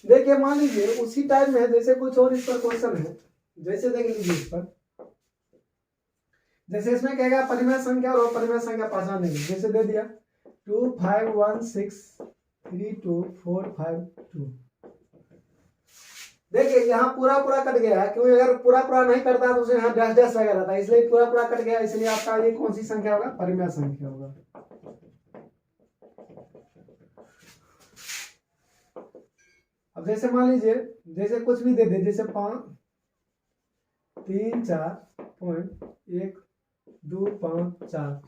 देखिए मान लीजिए उसी टाइम में जैसे कुछ और इस पर क्वेश्चन है, जैसे देख लीजिए इस पर, जैसे इसमें कहेगा परिमेय संख्या और अपरिमेय संख्या पहचानेंगे, जैसे दे दिया 25163245 देखिए यहाँ पूरा पूरा कट गया है, क्योंकि अगर पूरा पूरा नहीं करता तो उसे यहाँ डैश डैश लगा रहता है, इसलिए पूरा पूरा कट गया, इसलिए आपका ये कौन सी संख्या होगा, परिमेय संख्या होगा। अब जैसे मान लीजिए जैसे कुछ भी दे दे, जैसे 5 3 4.125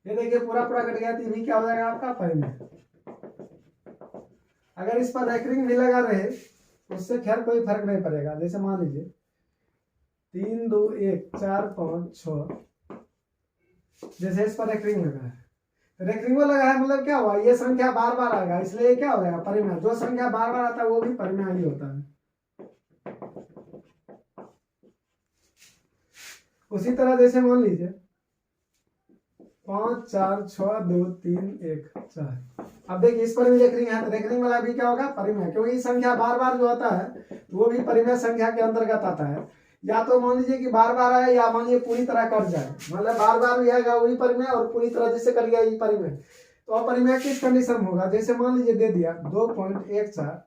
ये देखिए पूरा पूरा कट गया, तो ये क्या हो जाएगा आपका परिमेय। अगर इस पर रेकरिंग भी लगा रहे उससे खैर कोई फर्क नहीं पड़ेगा। जैसे मान लीजिए 3 2 1 4 5 6, जैसे इस पर रेकरिंग लगा है, रेकरिंग में लगा है मतलब क्या हुआ, ये संख्या बार बार आएगा, इसलिए क्या हो जाएगा परिमेय। जो संख्या बार बार आता है वो भी परिमेय ही होता है। उसी तरह जैसे मान लीजिए 5 4 6 2 3 1 4, अब देखिए इस पर भी रेकरिंग है, तो रेकरिंग वाला भी क्या होगा, परिमेय, क्योंकि संख्या बार बार जो आता है वो भी परिमेय संख्या के अंतर्गत आता है। या तो मान लीजिए कि बार बार आए, या मान लीजिए पूरी तरह कट जाए, मतलब बार बार भी आएगा वही परिमेय और पूरी तरह जिससे कट गया ये परिमेय। तो अपरिमेय किस कंडीशन में होगा, जैसे मान लीजिए दे दिया 2.14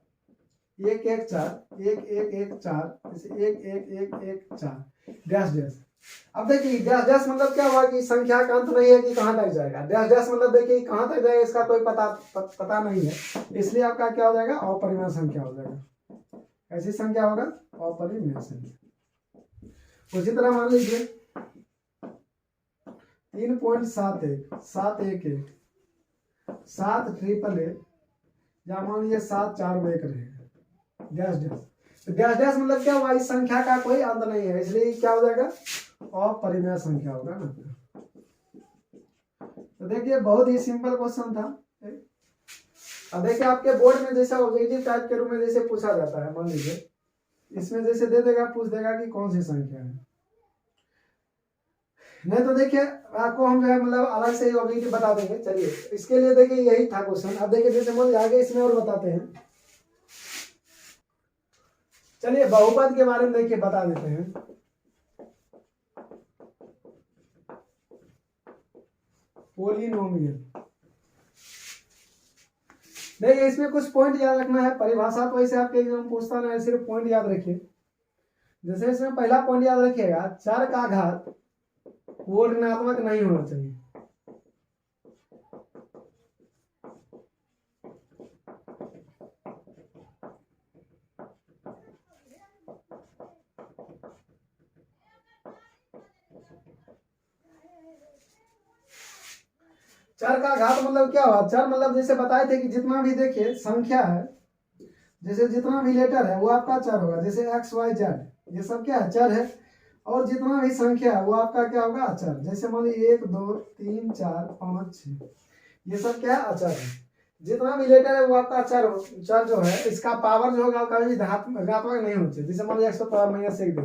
114 1114 111114 डैश डैश। अब देखिए डैश डैश मतलब क्या हुआ कि संख्या का अंत नहीं है कि कहां तक जाएगा, डैश डैश मतलब देखिए कहां तक जाएगा इसका कोई पता नहीं है, इसलिए आपका क्या हो जाएगा, अपरिमेय संख्या हो जाएगा। ऐसी संख्या होगा अपरिमेय संख्या। उसी तरह मान लीजिए 3.71 711 7 ट्रिपल 8, या मान लीजिए 7 4 1 रहेगा डैश डैश। तो डैश डैश मतलब क्या हुआ, इस संख्या का कोई अंत नहीं है, इसलिए क्या हो जाएगा, अपरिमेय संख्या होगा ना। तो देखिए बहुत ही सिंपल क्वेश्चन था। अब देखिए आपके बोर्ड में जैसे ऑब्जेक्टिव टाइप के रूप में जैसे पूछा जाता है, मान लीजिए इसमें जैसे दे देगा, पूछ देगा कि कौन सी संख्या है, नहीं तो देखिए आपको हम जो है मतलब अलग से ही ऑब्जेक्टिव बता देंगे। चलिए इसके लिए देखिए यही था क्वेश्चन। अब देखिए जैसे मान आगे इसमें और बताते हैं, चलिए बहुपद के बारे में देखिए बता देते हैं। पोलिनोमियल, देखिए इसमें कुछ पॉइंट याद रखना है, परिभाषा तो ऐसे आपके एग्जाम पूछता ना है, सिर्फ पॉइंट याद रखिए। जैसे इसमें पहला पॉइंट याद रखिएगा, चर का घात वो ऋणात्मक नहीं होना चाहिए। चर का घात मतलब क्या हुआ, चर मतलब जैसे बताए थे कि जितना भी देखिए संख्या है, जैसे जितना भी लेटर है वो आपका चर होगा, जैसे x y z ये सब क्या है, चर है। और जितना भी संख्या है वो आपका क्या होगा, अचर। जैसे मान लीजिए 1 2 3 4 5 6 ये सब क्या है, अचर है। जितना भी लेटर है वो आपका चर जो है, इसका पावर जो होगा कभी भी घातात्मक नहीं होना चाहिए। जैसे मान लीजिए 100 पावर -1 दे,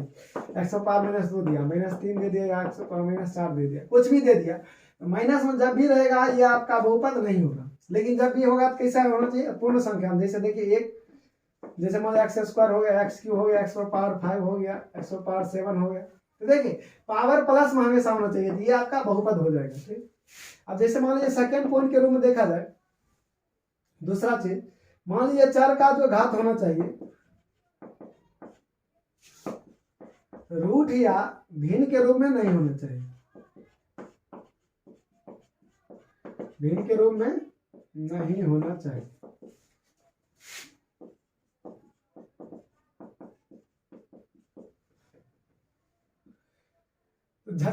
100 पावर -2 दिया, -3 दे दिया, 100 पावर -4 दे दिया, कुछ भी दे दिया, माइनस में जब भी रहेगा ये आपका बहुपद नहीं होगा। लेकिन जब भी होगा तो कैसा होना चाहिए, पूर्ण संख्या। जैसे देखिए 1, जैसे मान लीजिए x² हो गया, x³ हो गया, x⁻5 हो गया, x⁻7 हो गया, तो देखिए पावर प्लस में हमेशा होना चाहिए, ये आपका बहुपद हो जाएगा। ठीक, अब जैसे मान लीजिए सेकंड पॉइंट के रूप में देखा जाए, दूसरा चीज मान लीजिए चर का जो घात होना चाहिए रूट या भिन्न के रूप में नहीं होना चाहिए, भिन्न के रूप में नहीं होना चाहिए।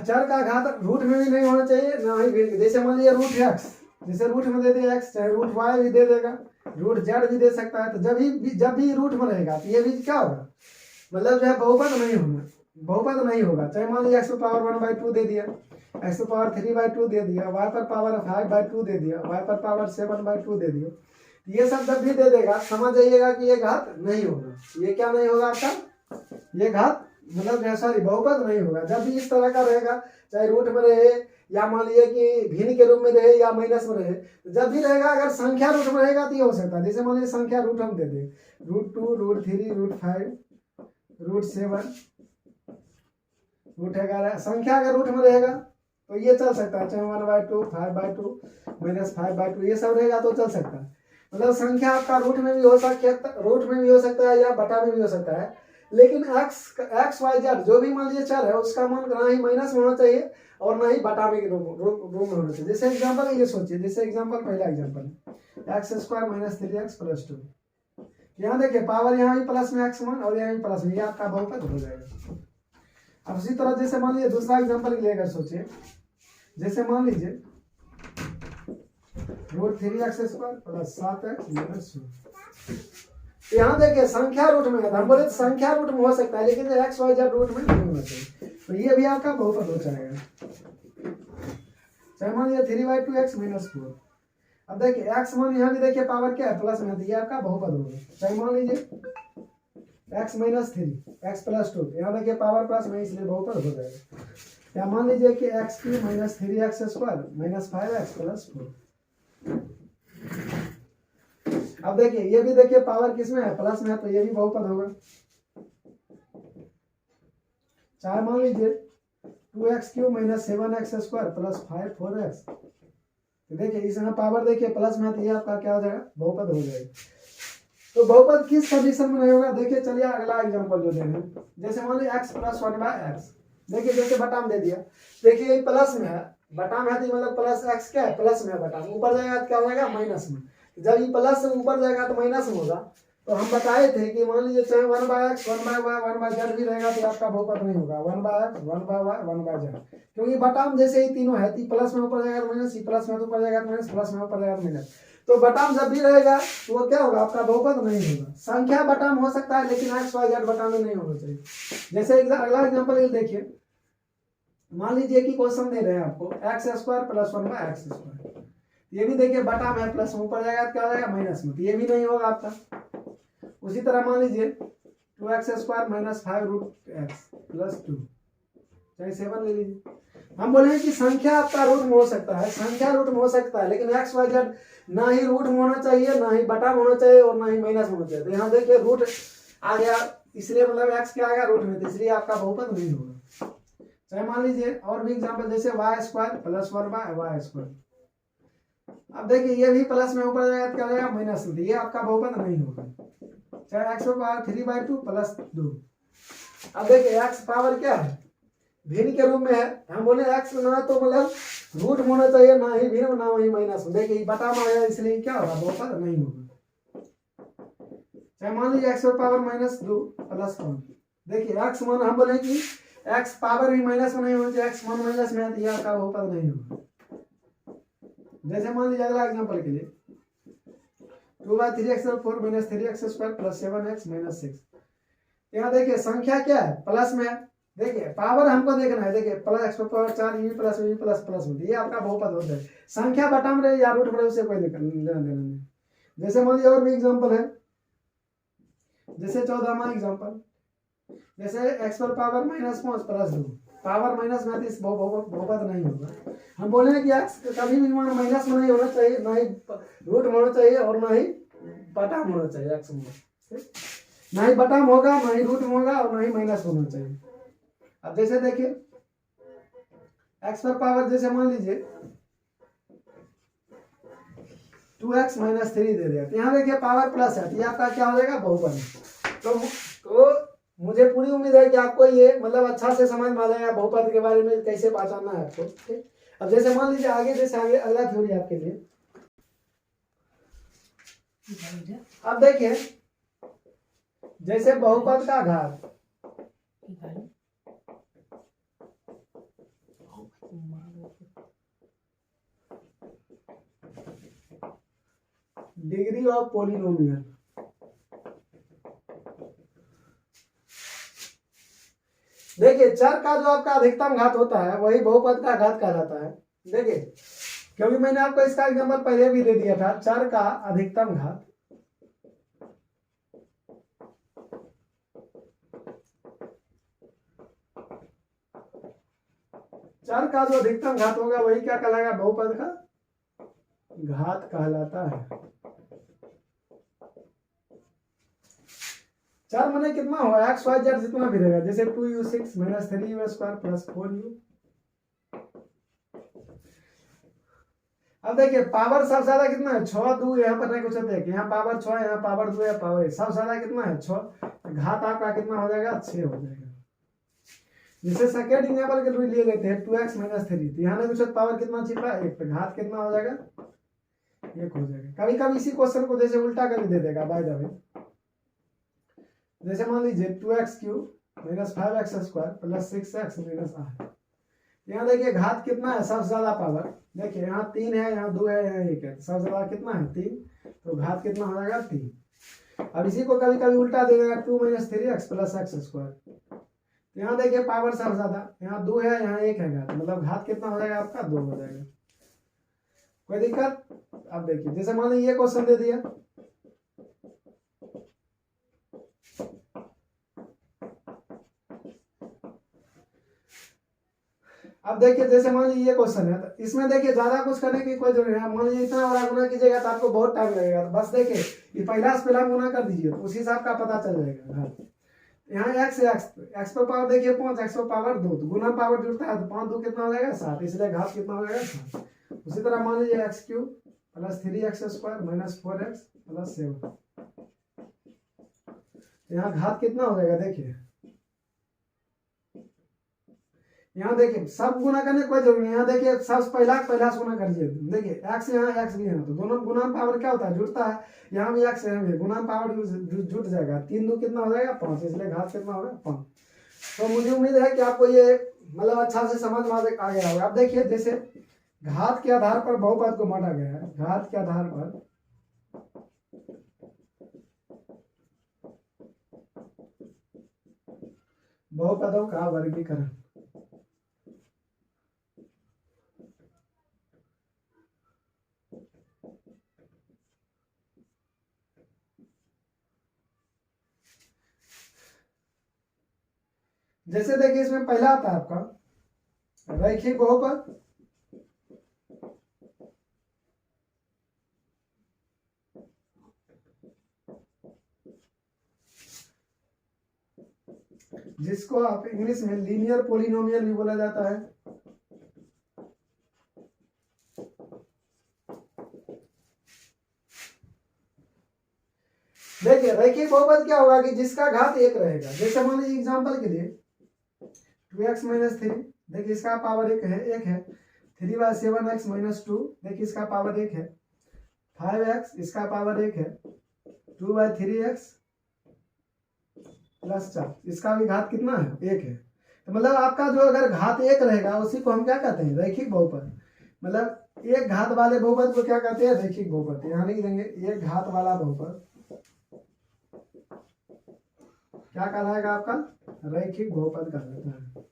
चर का घात रूट में भी नहीं होना चाहिए, ना ही भिन्न। जैसे मान लीजिए रूट x, जैसे रूट में दे दिया x, चाहे रूट y भी दे देगा, रूट z भी दे सकता है। तो जब भी रूट में रहेगा तो ये भी क्या होगा, मतलब जो है बहुपद नहीं होना, बहुपद नहीं होगा। चाहे मान लीजिए x⁻1/2 दे दिया, x⁻3/2 दे दिया, y पर पावर 5/2 दे दिया, y पर पावर 7/2 दे दिया, ये सब जब भी दे देगा समझ जाइएगा कि ये घात नहीं होगा। ये क्या नहीं होगा आपका, ये घात मतलब सॉरी बहुपद नहीं होगा। जब भी इस तरह का रहेगा, चाहे रूट में रहे या मान लीजिए कि भिन्न के रूप में रहे या माइनस में रहे, तो जब भी रहेगा अगर संख्या रूट में रहेगा तो ये हो सकता है। जैसे मान लीजिए संख्या रूट हम दे दें √2 √3 √5 √7 √11, संख्या अगर रूट में रहेगा तो ये चल सकता है, चाहे 1/2 5/2 -5/2 ये सब रहेगा तो चल सकता है। मतलब संख्या आपका रूट में भी हो सकता है या बटा में भी हो सकता है, लेकिन एक्स वाई जेड जो भी मान लीजिए चर है उसका मान ना ही माइनस में होना चाहिए और ना ही बटा में रूम में होना चाहिए। जैसे एग्जांपल ये सोचिए, जैसे एग्जांपल पहला एग्जांपल x² - 3x + 2, यहाँ देखिए पावर यहाँ भी प्लस में x1 और यहाँ भी प्लस में, ये आपका बहुपद हो जाएगा। अब उसी तरह जैसे मान लीजिए दूसरा एग्जांपल के लिए अगर सोचिए, जैसे मान लीजिए √3x² + 7x - 2, यहाँ देखिए संख्या रूट में है, हम बोले संख्या रूट में हो सकता है लेकिन एक्स वाई जेड रूट में नहीं होना चाहिए, तो ये भी आपका बहुपद हो जाएगा। चाहे मान लीजिए 3/2x - 4, अब देखिए x मान यहाँ भी देखिए पावर क्या है प्लस में, तो ये आपका बहुपद होगा। चाहे मान लीजिए x - 3 x + 2, यहाँ देखिए पावर प्लस में इसलिए बहुपद हो जाएगा। या मान लीजिए कि x³ - 3x² - 5x + 4, अब देखिए ये भी देखिए पावर किसमें है प्लस में है, तो ये भी बहुपद होगा। चाहे मान लीजिए 2x³ - 7x² + 5 4x, तो देखिए इसमें पावर देखिए प्लस में है, तो ये आपका क्या हो जाएगा बहुपद हो जाएगा। तो बहुपद किस कंडीशन में नहीं होगा, देखिए चलिए अगला एग्जांपल जो देंगे, जैसे मान लीजिए x + 1/x, देखिए जैसे बटा में दे दिया, देखिए ये प्लस में है, बटा में है तो मतलब प्लस x क्या है प्लस में है, बटा में ऊपर जाएगा तो क्या हो जाएगा माइनस में, जब ये प्लस से ऊपर जाएगा तो माइनस में होगा। तो हम बताए थे कि मान लीजिए चाहे 1/x 1/y 1/z भी रहेगा तो आपका बहुपद नहीं होगा, 1/x 1/y 1/z, क्योंकि बटा में जैसे ही तीनों है, प्लस में ऊपर जाएगा तो माइनस, प्लस में ऊपर जाएगा तो माइनस, प्लस में ऊपर जाएगा तो माइनस, तो बटा में जब भी रहेगा तो वो क्या होगा आपका बहुपद नहीं होगा। संख्या बटा में हो सकता है लेकिन एक्स वाई जेड बटा में नहीं होना चाहिए। जैसे अगला एग्जांपल ये देखिए, मान लीजिए कि क्वेश्चन दे रहे हैं आपको x² + 1/x², ये भी देखिए बटा में प्लस में ऊपर जाएगा तो क्या हो जाएगा माइनस में, तो ये भी नहीं होगा आपका। उसी तरह मान लीजिए 2x² - 5√x + 2, चाहे 7 ले लीजिए, हम बोले कि संख्या आपका रूट में हो सकता है, संख्या रूट में हो सकता है लेकिन एक्स वाई जेड ना ही रूट में होना चाहिए, ना ही बटा में होना चाहिए और ना ही माइनस में होना चाहिए। तो यहाँ देखिए रूट आ गया, इसलिए मतलब एक्स क्या आ गया रूट में, तो इसलिए आपका बहुपद नहीं होगा। चाहे मान लीजिए और भी एग्जांपल, जैसे y² + 1/y², अब देखिए ये भी प्लस में ऊपर जाएगा तो क्या हो जाएगा माइनस में, ये आपका बहुपद नहीं होगा। चाहे x² 3/2 + 2, अब देखिए x पावर क्या है भिन्न के रूप में है, हम बोले x ना तो मतलब रूट में होना चाहिए, ना ही भिन्न ना ही माइनस में, देखिए बटा में आया इसलिए क्या होगा बहुपद नहीं होगा। चाहे मान लीजिए x² -2 + 1, देखिए x मान हम बोले कि x पावर भी माइनस में नहीं होना चाहिए, x मान माइनस में है तो यह का बहुपद नहीं होगा। जैसे मान लीजिए अगला एग्जांपल के लिए 2/3x4 - 3x² + 7x - 6, यहाँ देखिए संख्या क्या है प्लस में है, देखिए पावर हमको देखना है, देखिए +x⁴ ये प्लस ये प्लस प्लस में, ये आपका बहुपद होता है। संख्या बटा में रहे या रूट में रहे उससे कोई लेना देना नहीं। जैसे मान लीजिए और भी एग्जांपल है, जैसे 14वां एग्जांपल, जैसे x⁴ -5 + 2, पावर माइनस में इस बहुपद नहीं होगा। हम बोले हैं कि x कभी भी मान माइनस में नहीं होना चाहिए, ना ही रूट में होना चाहिए और ना ही बटा में होना चाहिए, x में ना ही बटा में होगा, ना ही रूट में होगा और ना ही माइनस में होना चाहिए। अब जैसे देखिए x पावर जैसे मान लीजिए 2x - 3 दे दिया, यहाँ देखिए पावर प्लस है, ये आपका क्या हो जाएगा बहुपद। तो मुझे पूरी उम्मीद है कि आपको ये मतलब अच्छा से समझ में आ जाएगा बहुपद के बारे में कैसे पहचानना है आपको, ठीक। अब जैसे मान लीजिए आगे अगला थ्योरी आपके लिए, अब देखिए जैसे बहुपद का घात, डिग्री ऑफ पॉलिनोमियल, देखिए चर का जो आपका अधिकतम घात होता है वही बहुपद का घात कहा जाता है। देखिए क्योंकि मैंने आपको इसका एग्जांपल पहले भी दे दिया था, चर का अधिकतम घात चर का जो अधिकतम घात होगा वही क्या कहलाएगा, बहुपद का घात कहलाता है। चर माने कितना होगा, एक्स वाई जेड जितना भी रहेगा, जैसे 2u6 minus 3u² plus 4u। अब देखिए पावर सबसे ज्यादा कितना है, 6 2, यहाँ पर नहीं कुछ देखिए, यहाँ पावर 6 यहाँ पावर 2 है, पावर 1 सबसे ज्यादा कितना है 6, घात आपका कितना हो जाएगा 6 हो जाएगा। जिसे सेकेंड एग्जाम्पल के लिए लेते हैं 2x माइनस 3, तो यहाँ नहीं कुछ पावर कितना छिपा 1, तो घात कितना हो जाएगा 1 हो जाएगा। कभी कभी इसी क्वेश्चन को जैसे उल्टा करके दे देगा बाय द वे, जैसे मान लीजिए 2x³ minus 5x² plus 6x minus 8, यहाँ देखिए घात कितना है सबसे ज्यादा पावर, देखिए यहाँ 3 है, यहाँ 2 है, यहाँ 1 है, सबसे ज्यादा कितना है 3, तो घात कितना हो जाएगा 3। अब इसी को कभी कभी उल्टा दे देगा 2 माइनस 3x प्लस x², यहाँ देखिए पावर सबसे ज्यादा, यहाँ 2 है, यहाँ 1 है घात, मतलब घात कितना हो जाएगा आपका 2 हो जाएगा। कोई दिक्कत? अब देखिए जैसे मान लीजिए ये क्वेश्चन दे दिया, अब देखिए जैसे मान लीजिए ये क्वेश्चन है, तो इसमें देखिए ज्यादा कुछ करने की कोई जरूरत नहीं है। मान लीजिए इतना बड़ा गुना कीजिएगा तो आपको बहुत टाइम लगेगा, तो बस देखिए ये पहला से पहला गुना कर दीजिए तो उस हिसाब का पता चल जाएगा। हाँ यहाँ x है, x पर पावर देखिए 5, x पर पावर 2, तो गुना पावर जुड़ता है तो 5 2 कितना हो जाएगा 7, इसलिए घात कितना हो जाएगा 7। उसी तरह मान लीजिए x³ plus 3x² minus 4x plus 7, यहाँ घात कितना हो जाएगा, देखिए यहाँ देखिए सब गुना करने कोई जरूरी नहीं, यहाँ देखिए सबसे पहला गुना कर दीजिए, देखिए x यहाँ x भी यहाँ, तो दोनों गुना पावर क्या होता है जुड़ता है, यहाँ भी x यहाँ भी गुना पावर जुट जाएगा, 3 2 कितना हो जाएगा 5, इसलिए घात कितना होगा 5। तो मुझे उम्मीद है कि आपको ये मतलब अच्छा से समझ में आ गया होगा। अब देखिए जैसे घात के आधार पर बहुपद को बांटा गया है, घात के आधार पर बहुपदों का वर्गीकरण। जैसे देखिए इसमें पहला आता है आपका रैखिक बहुपद, जिसको आप इंग्लिश में लीनियर पॉलिनोमियल भी बोला जाता है। देखिए रैखिक बहुपद क्या होगा कि जिसका घात 1 रहेगा, जैसे मान लीजिए एग्जांपल के लिए 2x माइनस 3, देखिए इसका पावर 1 है, 3/7x माइनस 2, देखिए इसका पावर 1 है, 5x इसका पावर 1 है, 2/3x प्लस 4, इसका भी घात कितना है 1 है। तो मतलब आपका जो अगर घात 1 रहेगा उसी को हम क्या कहते हैं रैखिक बहुपद, मतलब एक घात वाले बहुपद को क्या कहते हैं रैखिक बहुपद। यहाँ लिख देंगे एक घात वाला बहुपद क्या कहलाएगा आपका रैखिक बहुपद कहलाता है।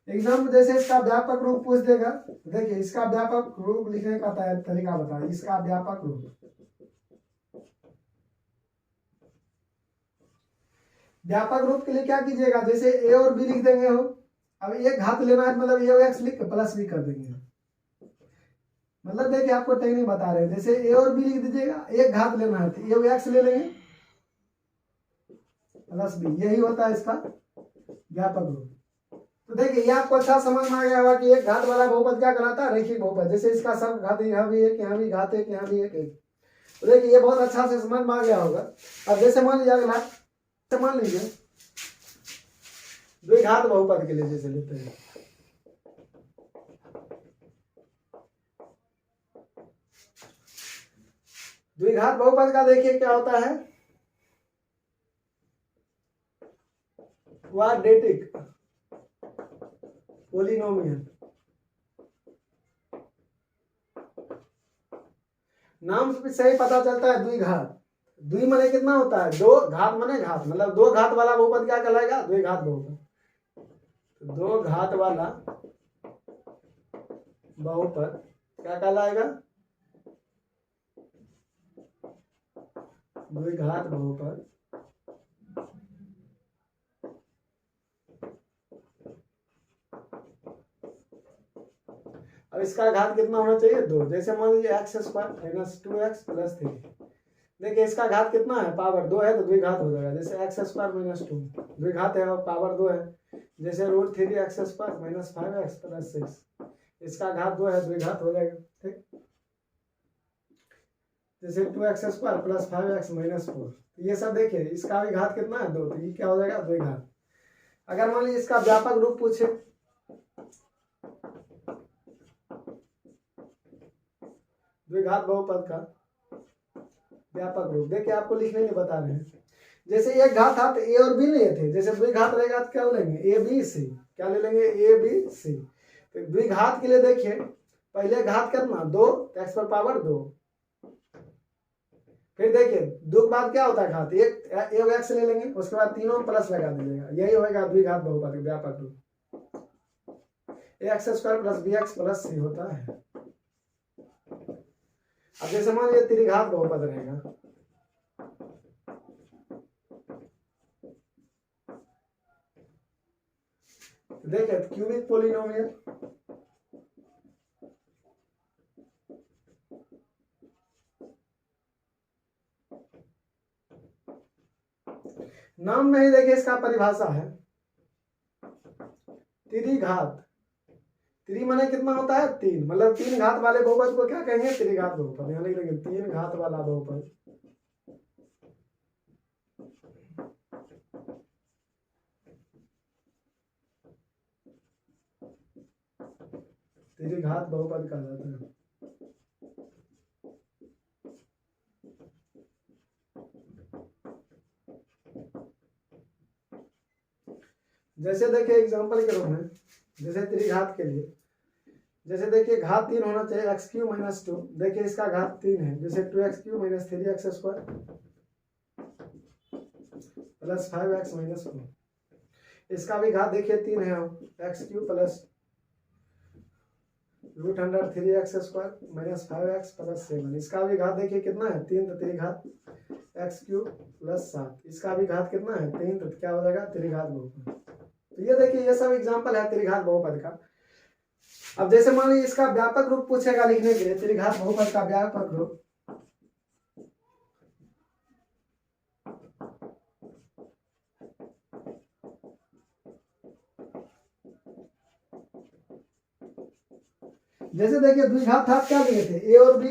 एग्जाम में जैसे इसका व्यापक रूप पूछ देगा, देखिए इसका व्यापक रूप लिखने का तरीका बताइए, इसका व्यापक रूप। व्यापक रूप के लिए क्या कीजिएगा, जैसे a और b लिख देंगे हो, अब एक घात लेना है मतलब a और x लिख प्लस b कर देंगे, मतलब देखिए आपको टेक्निक बता रहे हैं, जैसे a और b लिख दीजिएगा, एक घात लेना है तो a और x ले लेंगे प्लस b, यही होता है इसका व्यापक रूप। तो देखिए ये आपको अच्छा समझ में आ गया होगा कि एक घात वाला बहुपद क्या कहलाता है रैखिक बहुपद, जैसे इसका सब घात यहाँ भी एक, यहाँ भी घात एक, यहाँ भी एक। तो देखिए ये बहुत अच्छा से समझ में आ गया होगा। अब जैसे मान लीजिए अगला, मान लीजिए द्विघात बहुपद के लिए जैसे लेते हैं, द्विघात बहुपद का देखिए क्या होता है क्वाड्रेटिक पॉलिनोमियल। नाम से ही पता चलता है द्विघात, द्वि माने कितना होता है 2, घात माने घात, मतलब 2 घात वाला बहुपद क्या कहलाएगा द्विघात बहुपद। 2 घात वाला बहुपद क्या कहलाएगा द्विघात बहुपद अब इसका घात कितना होना चाहिए 2। जैसे मान लीजिए x square minus 2x plus 3। देखिए इसका घात कितना है, पावर 2 है तो द्विघात हो जाएगा। जैसे एक्स स्क्वायर माइनस 2 द्विघात है और पावर 2 है। जैसे root 3x square minus 5x plus 6 इसका घात 2 है, द्विघात हो जाएगा। ठीक, जैसे 2x square plus 5x minus 4 ये सब देखिए इसका भी घात कितना है 2, तो ये क्या हो जाएगा द्विघात। अगर मान लीजिए इसका व्यापक रूप पूछे, द्विघात बहुपद का व्यापक रूप, देखिए आपको लिखने नहीं बता रहे हैं। जैसे एक घात था तो ए और बी लिए थे, जैसे द्विघात रहेगा तो क्या लेंगे ए बी सी, क्या ले लेंगे ए बी सी। तो द्विघात के लिए देखिए पहले घात कितना 2 एक्स पर पावर 2, फिर देखिए 2 के बाद क्या होता है घात एक एक्स ले लेंगे, उसके बाद तीनों में प्लस लगा दीजिएगा, यही होगा द्विघात बहुपद का व्यापक रूप। X square plus B X plus C होता है। अब जैसे मान लीजिए त्रिघात बहुपद रहेगा, देखिए क्यूबिक पोलिनोमियल, नाम में ही देखिए इसका परिभाषा है त्रिघात। त्रि माने कितना होता है 3, मतलब 3 घात वाले बहुपद को क्या कहेंगे त्रिघात बहुपद। यहाँ लिख लेंगे 3 घात वाला बहुपद त्रिघात बहुपद कहा जाता है। जैसे देखिए एग्जांपल के रूप में, जैसे त्रिघात के लिए, जैसे देखिए घात 3 होना चाहिए एक्स क्यू माइनस 2, देखिए इसका घात 3 है। जैसे 2x cube minus 3x square plus 5x minus 4, इसका भी घात देखिए 3 है, x cube plus root under 3x square minus 5x plus 7, इसका भी घात देखिए कितना है 3, तो त्रिघात एक्स क्यू प्लस 7, इसका भी घात कितना है 3, तो क्या हो जाएगा त्रिघात बहुपद। तो ये देखिए ये सब एग्जांपल है त्रिघात बहुपद का। अब जैसे मान लीजिए इसका व्यापक रूप पूछेगा लिखने के लिए, त्रिघात बहुपद का व्यापक रूप, जैसे देखिए द्विघात था क्या लिए थे ए और बी,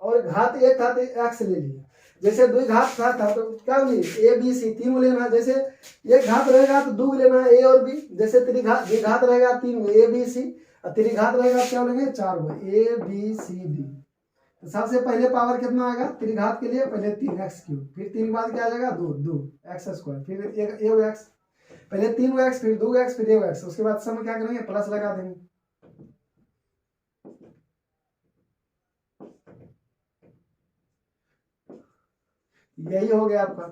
और घात एक था तो एक्स ले लिए। जैसे द्विघात था तो क्या लिए ए बी सी, 3 लेना। जैसे एक घात रहेगा तो 2 लेना ए और बी। जैसे द्विघात रहेगा 3 ए बी सी, और त्रिघात रहेगा क्या लेंगे 4 ए बी सी डी। तो सबसे पहले पावर कितना आएगा त्रिघात के लिए, पहले 3 एक्स क्यूब, फिर 3 के बाद क्या आ जाएगा 2 एक्स स्क्वायर, फिर एक एक्स, पहले 3 एक्स फिर 2 एक्स फिर 1 एक्स, उसके बाद सब क्या करेंगे प्लस लगा देंगे। यही हो गया आपका।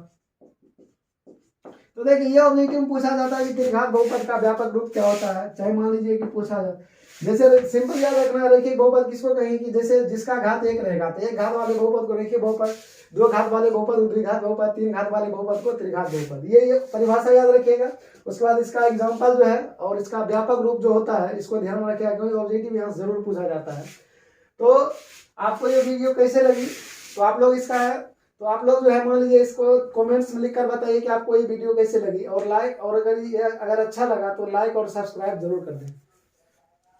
तो देखिए ये ऑब्जेक्टिव में पूछा जाता है कि त्रिघात बहुपद का व्यापक रूप क्या होता है, चाहे मान लीजिए कि पूछा जाए। जैसे सिंपल याद रखना, रैखिक बहुपद किसको कहेंगे कि जैसे जिसका घात 1 रहेगा तो एक घात वाले बहुपद को रैखिक बहुपद, 2 घात वाले बहुपद को द्विघात बहुपद, 3 घात वाले बहुपद को त्रिघात बहुपद। ये परिभाषा याद रखिएगा। उसके बाद इसका एग्जाम्पल जो है और इसका व्यापक रूप जो होता है इसको ध्यान में रखिएगा, क्योंकि ऑब्जेक्टिव यहाँ जरूर पूछा जाता है। तो आपको ये वीडियो कैसे लगी, तो आप लोग इसका है तो आप लोग जो है मान लीजिए इसको कमेंट्स में लिखकर बताइए कि आपको ये वीडियो कैसे लगी, और लाइक, और अगर अच्छा लगा तो लाइक और सब्सक्राइब जरूर कर दें।